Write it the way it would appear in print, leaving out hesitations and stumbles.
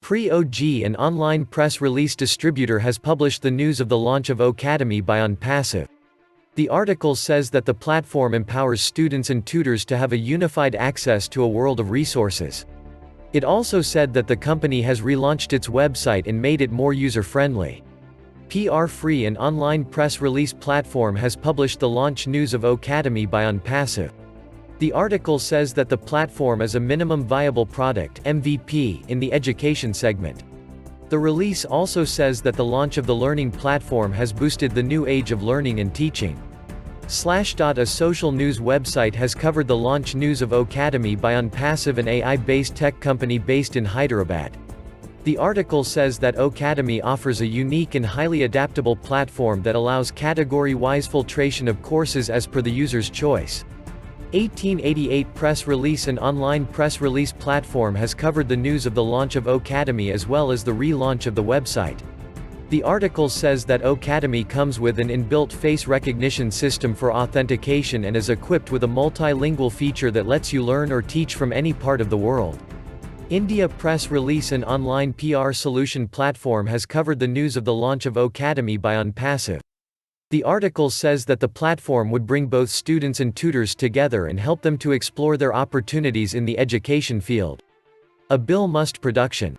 PRFree, an online press release distributor, has published the news of the launch of O-Cademy by Onpassive. The article says that the platform empowers students and tutors to have a unified access to a world of resources. It also said that the company has relaunched its website and made it more user-friendly. PRFree, an online press release platform, has published the launch news of O-Cademy by Onpassive. The article says that the platform is a minimum viable product (MVP) in the education segment. The release also says that the launch of the learning platform has boosted the new age of learning and teaching. A social news website has covered the launch news of O-Cademy by Onpassive, an AI-based tech company based in Hyderabad. The article says that O-Cademy offers a unique and highly adaptable platform that allows category-wise filtration of courses as per the user's choice. 1888 Press Release, an online press release platform, has covered the news of the launch of O-Cademy as well as the relaunch of the website. The article says that O-Cademy comes with an inbuilt face recognition system for authentication and is equipped with a multilingual feature that lets you learn or teach from any part of the world. India Press Release, an online PR solution platform, has covered the news of the launch of O-Cademy by Onpassive. The article says that the platform would bring both students and tutors together and help them to explore their opportunities in the education field. A Bill Must production.